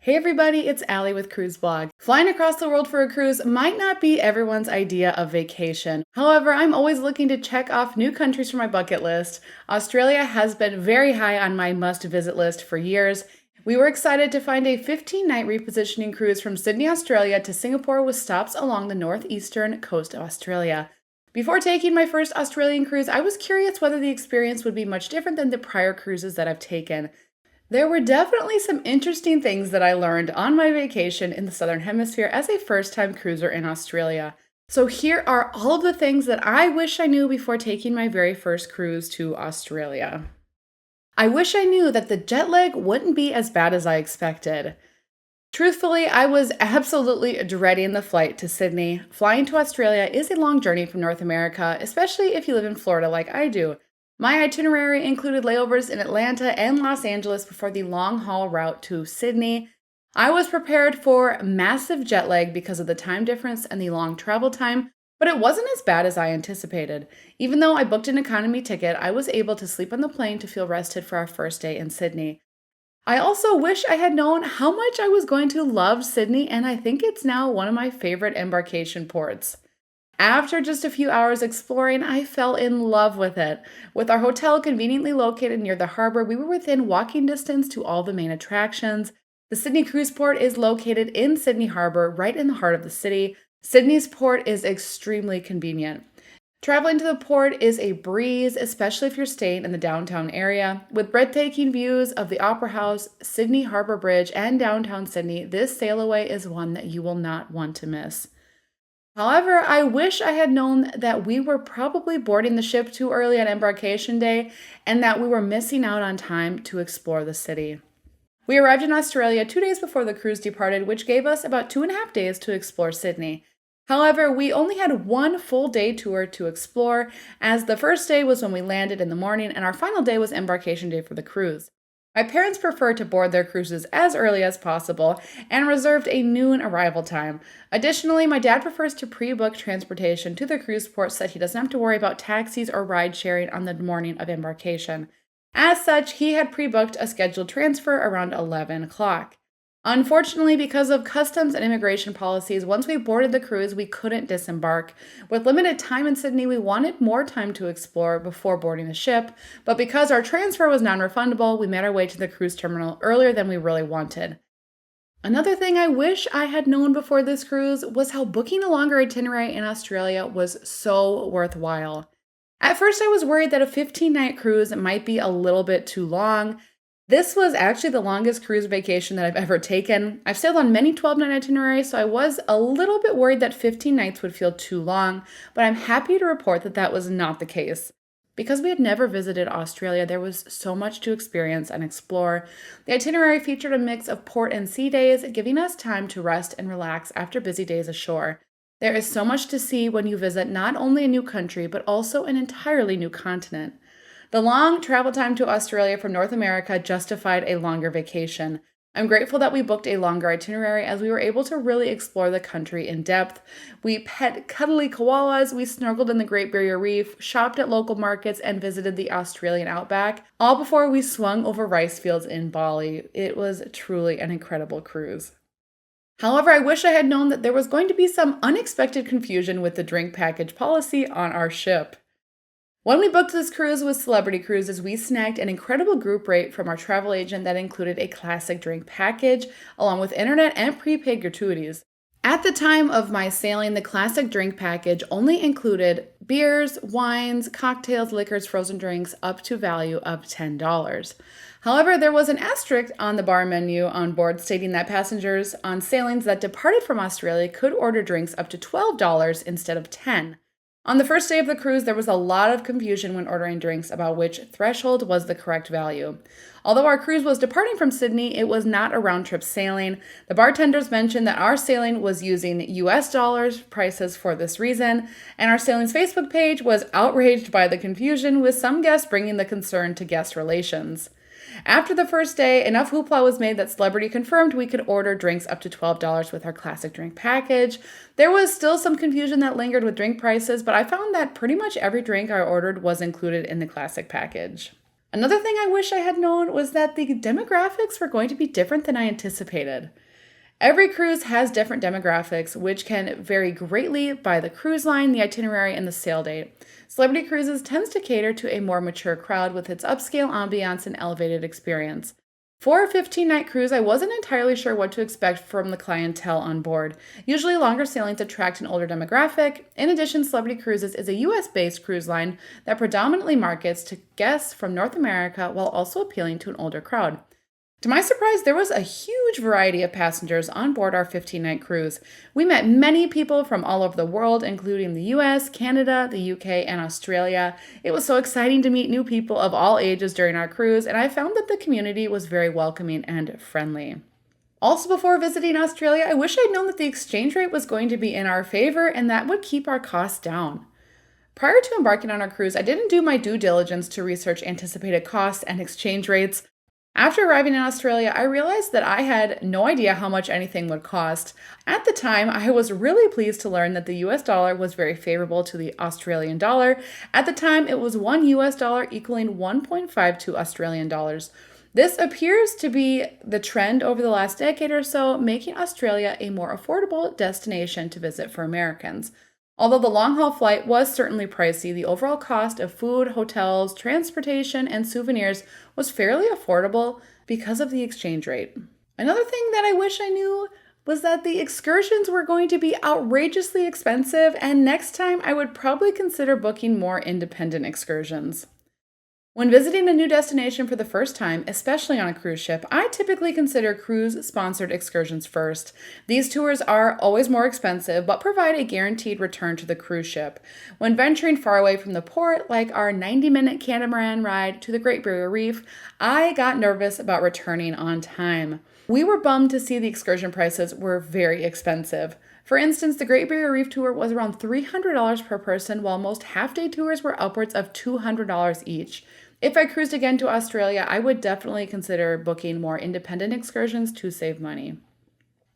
Hey everybody, it's Allie with Cruise Blog. Flying across the world for a cruise might not be everyone's idea of vacation. However, I'm always looking to check off new countries from my bucket list. Australia has been very high on my must-visit list for years. We were excited to find a 15-night repositioning cruise from Sydney, Australia to Singapore with stops along the northeastern coast of Australia. Before taking my first Australian cruise, I was curious whether the experience would be much different than the prior cruises that I've taken. There were definitely some interesting things that I learned on my vacation in the Southern Hemisphere as a first-time cruiser in Australia. So here are all of the things that I wish I knew before taking my very first cruise to Australia. I wish I knew that the jet lag wouldn't be as bad as I expected. Truthfully, I was absolutely dreading the flight to Sydney. Flying to Australia is a long journey from North America, especially if you live in Florida like I do. My itinerary included layovers in Atlanta and Los Angeles before the long-haul route to Sydney. I was prepared for massive jet lag because of the time difference and the long travel time, but it wasn't as bad as I anticipated. Even though I booked an economy ticket, I was able to sleep on the plane to feel rested for our first day in Sydney. I also wish I had known how much I was going to love Sydney, and I think it's now one of my favorite embarkation ports. After just a few hours exploring, I fell in love with it. With our hotel conveniently located near the harbor, we were within walking distance to all the main attractions. The Sydney Cruise Port is located in Sydney Harbor, right in the heart of the city. Sydney's port is extremely convenient. Traveling to the port is a breeze, especially if you're staying in the downtown area. With breathtaking views of the Opera House, Sydney Harbor Bridge, and downtown Sydney, this sail away is one that you will not want to miss. However, I wish I had known that we were probably boarding the ship too early on embarkation day and that we were missing out on time to explore the city. We arrived in Australia 2 days before the cruise departed, which gave us about 2.5 days to explore Sydney. However, we only had one full day tour to explore, as the first day was when we landed in the morning and our final day was embarkation day for the cruise. My parents prefer to board their cruises as early as possible and reserved a noon arrival time. Additionally, my dad prefers to pre-book transportation to the cruise port so that he doesn't have to worry about taxis or ride sharing on the morning of embarkation. As such, he had pre-booked a scheduled transfer around 11 o'clock. Unfortunately, because of customs and immigration policies, once we boarded the cruise, we couldn't disembark. With limited time in Sydney, we wanted more time to explore before boarding the ship, but because our transfer was non-refundable, we made our way to the cruise terminal earlier than we really wanted. Another thing I wish I had known before this cruise was how booking a longer itinerary in Australia was so worthwhile. At first, I was worried that a 15-night cruise might be a little bit too long. This was actually the longest cruise vacation that I've ever taken. I've sailed on many 12-night itineraries, so I was a little bit worried that 15 nights would feel too long, but I'm happy to report that that was not the case. Because we had never visited Australia, there was so much to experience and explore. The itinerary featured a mix of port and sea days, giving us time to rest and relax after busy days ashore. There is so much to see when you visit not only a new country, but also an entirely new continent. The long travel time to Australia from North America justified a longer vacation. I'm grateful that we booked a longer itinerary as we were able to really explore the country in depth. We pet cuddly koalas, we snorkeled in the Great Barrier Reef, shopped at local markets, and visited the Australian outback, all before we swung over rice fields in Bali. It was truly an incredible cruise. However, I wish I had known that there was going to be some unexpected confusion with the drink package policy on our ship. When we booked this cruise with Celebrity Cruises, we snagged an incredible group rate from our travel agent that included a classic drink package, along with internet and prepaid gratuities. At the time of my sailing, the classic drink package only included beers, wines, cocktails, liquors, frozen drinks, up to value of $10. However, there was an asterisk on the bar menu on board stating that passengers on sailings that departed from Australia could order drinks up to $12 instead of $10. On the first day of the cruise, there was a lot of confusion when ordering drinks about which threshold was the correct value. Although our cruise was departing from Sydney, it was not a round-trip sailing. The bartenders mentioned that our sailing was using US dollars prices for this reason, and our sailing's Facebook page was outraged by the confusion, with some guests bringing the concern to guest relations. After the first day, enough hoopla was made that Celebrity confirmed we could order drinks up to $12 with our classic drink package. There was still some confusion that lingered with drink prices, but I found that pretty much every drink I ordered was included in the classic package. Another thing I wish I had known was that the demographics were going to be different than I anticipated. Every cruise has different demographics, which can vary greatly by the cruise line, the itinerary, and the sail date. Celebrity Cruises tends to cater to a more mature crowd with its upscale ambiance and elevated experience. For a 15-night cruise, I wasn't entirely sure what to expect from the clientele on board. Usually, longer sailings attract an older demographic. In addition, Celebrity Cruises is a US-based cruise line that predominantly markets to guests from North America while also appealing to an older crowd. To my surprise, there was a huge variety of passengers on board our 15-night cruise. We met many people from all over the world, including the US, Canada, the UK, and Australia. It was so exciting to meet new people of all ages during our cruise, and I found that the community was very welcoming and friendly. Also, before visiting Australia, I wish I'd known that the exchange rate was going to be in our favor and that would keep our costs down. Prior to embarking on our cruise, I didn't do my due diligence to research anticipated costs and exchange rates. After arriving in Australia, I realized that I had no idea how much anything would cost. At the time, I was really pleased to learn that the US dollar was very favorable to the Australian dollar. At the time, it was $1 US equaling 1.52 Australian dollars. This appears to be the trend over the last decade or so, making Australia a more affordable destination to visit for Americans. Although the long-haul flight was certainly pricey, the overall cost of food, hotels, transportation, and souvenirs was fairly affordable because of the exchange rate. Another thing that I wish I knew was that the excursions were going to be outrageously expensive, and next time I would probably consider booking more independent excursions. When visiting a new destination for the first time, especially on a cruise ship, I typically consider cruise-sponsored excursions first. These tours are always more expensive, but provide a guaranteed return to the cruise ship. When venturing far away from the port, like our 90-minute catamaran ride to the Great Barrier Reef, I got nervous about returning on time. We were bummed to see the excursion prices were very expensive. For instance, the Great Barrier Reef tour was around $300 per person, while most half-day tours were upwards of $200 each. If I cruised again to Australia, I would definitely consider booking more independent excursions to save money.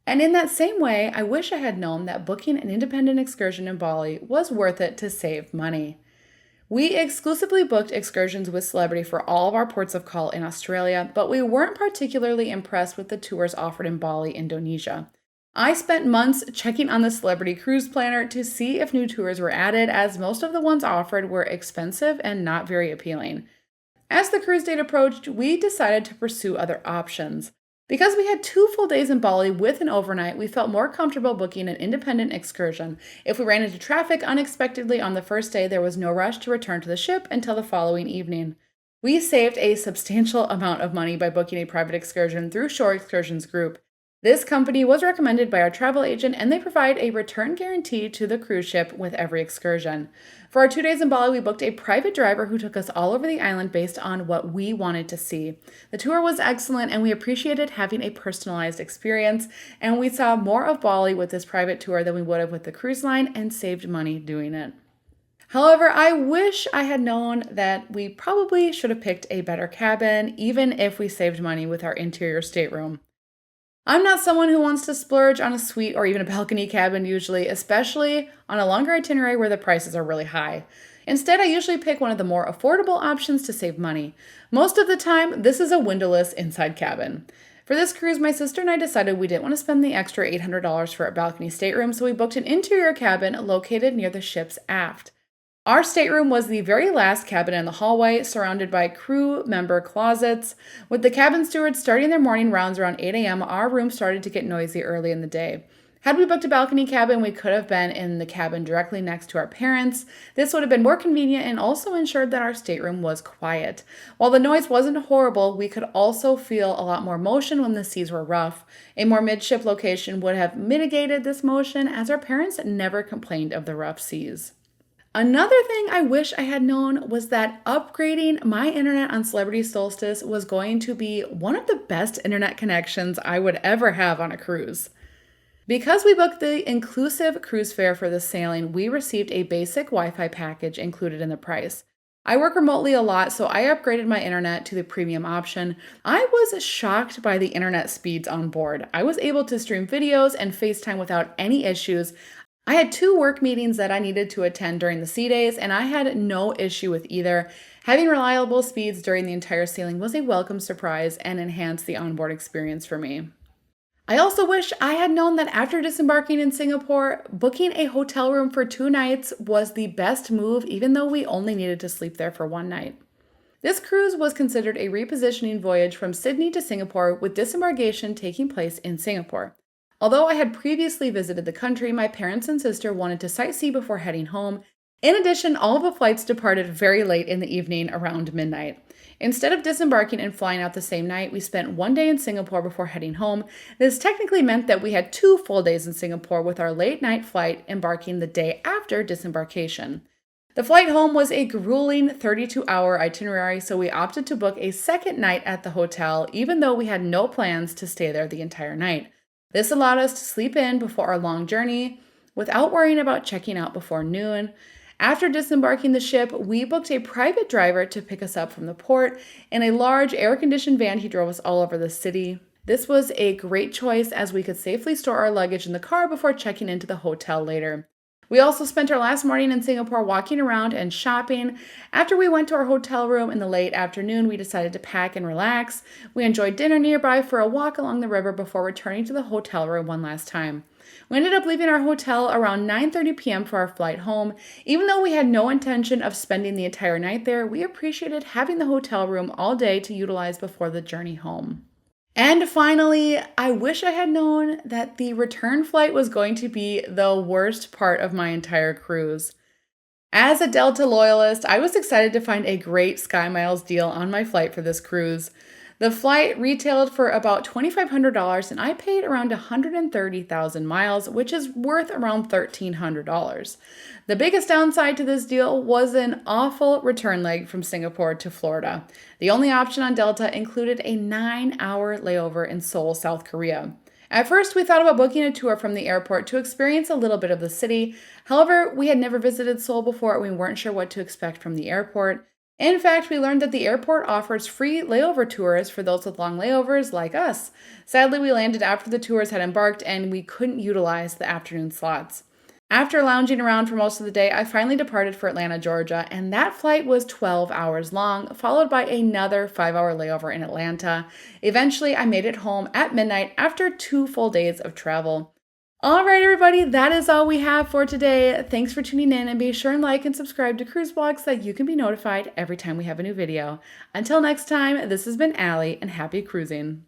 And in that same way, I wish I had known that booking an independent excursion in Bali was worth it to save money. We exclusively booked excursions with Celebrity for all of our ports of call in Australia, but we weren't particularly impressed with the tours offered in Bali, Indonesia. I spent months checking on the Celebrity Cruise Planner to see if new tours were added, as most of the ones offered were expensive and not very appealing. As the cruise date approached, we decided to pursue other options. Because we had 2 full days in Bali with an overnight, we felt more comfortable booking an independent excursion. If we ran into traffic unexpectedly on the first day, there was no rush to return to the ship until the following evening. We saved a substantial amount of money by booking a private excursion through Shore Excursions Group. This company was recommended by our travel agent, and they provide a return guarantee to the cruise ship with every excursion. For our 2 days in Bali, we booked a private driver who took us all over the island based on what we wanted to see. The tour was excellent, and we appreciated having a personalized experience, and we saw more of Bali with this private tour than we would have with the cruise line and saved money doing it. However, I wish I had known that we probably should have picked a better cabin, even if we saved money with our interior stateroom. I'm not someone who wants to splurge on a suite or even a balcony cabin usually, especially on a longer itinerary where the prices are really high. Instead, I usually pick one of the more affordable options to save money. Most of the time, this is a windowless inside cabin. For this cruise, my sister and I decided we didn't want to spend the extra $800 for a balcony stateroom, so we booked an interior cabin located near the ship's aft. Our stateroom was the very last cabin in the hallway, surrounded by crew member closets. With the cabin stewards starting their morning rounds around 8 a.m., our room started to get noisy early in the day. Had we booked a balcony cabin, we could have been in the cabin directly next to our parents. This would have been more convenient and also ensured that our stateroom was quiet. While the noise wasn't horrible, we could also feel a lot more motion when the seas were rough. A more midship location would have mitigated this motion, as our parents never complained of the rough seas. Another thing I wish I had known was that upgrading my internet on Celebrity Solstice was going to be one of the best internet connections I would ever have on a cruise. Because we booked the inclusive cruise fare for the sailing, we received a basic Wi-Fi package included in the price. I work remotely a lot, so I upgraded my internet to the premium option. I was shocked by the internet speeds on board. I was able to stream videos and FaceTime without any issues. I had 2 work meetings that I needed to attend during the sea days, and I had no issue with either. Having reliable speeds during the entire sailing was a welcome surprise and enhanced the onboard experience for me. I also wish I had known that after disembarking in Singapore, booking a hotel room for 2 nights was the best move, even though we only needed to sleep there for 1 night. This cruise was considered a repositioning voyage from Sydney to Singapore, with disembarkation taking place in Singapore. Although I had previously visited the country, my parents and sister wanted to sightsee before heading home. In addition, all of the flights departed very late in the evening, around midnight. Instead of disembarking and flying out the same night, we spent 1 day in Singapore before heading home. This technically meant that we had 2 full days in Singapore, with our late night flight embarking the day after disembarkation. The flight home was a grueling 32-hour itinerary, so we opted to book a second night at the hotel, even though we had no plans to stay there the entire night. This allowed us to sleep in before our long journey without worrying about checking out before noon. After disembarking the ship, we booked a private driver to pick us up from the port. In a large air-conditioned van, he drove us all over the city. This was a great choice, as we could safely store our luggage in the car before checking into the hotel later. We also spent our last morning in Singapore walking around and shopping. After we went to our hotel room in the late afternoon, we decided to pack and relax. We enjoyed dinner nearby for a walk along the river before returning to the hotel room one last time. We ended up leaving our hotel around 9:30 p.m. for our flight home. Even though we had no intention of spending the entire night there, we appreciated having the hotel room all day to utilize before the journey home. And finally, I wish I had known that the return flight was going to be the worst part of my entire cruise. As a Delta loyalist, I was excited to find a great SkyMiles deal on my flight for this cruise. The flight retailed for about $2,500, and I paid around 130,000 miles, which is worth around $1,300. The biggest downside to this deal was an awful return leg from Singapore to Florida. The only option on Delta included a 9-hour layover in Seoul, South Korea. At first, we thought about booking a tour from the airport to experience a little bit of the city. However, we had never visited Seoul before, and we weren't sure what to expect from the airport. In fact, we learned that the airport offers free layover tours for those with long layovers like us. Sadly, we landed after the tours had embarked, and we couldn't utilize the afternoon slots. After lounging around for most of the day, I finally departed for Atlanta, Georgia, and that flight was 12 hours long, followed by another 5-hour layover in Atlanta. Eventually, I made it home at midnight after 2 full days of travel. All right, everybody, that is all we have for today. Thanks for tuning in, and be sure and like and subscribe to Cruise Blog so that you can be notified every time we have a new video. Until next time, this has been Allie, and happy cruising.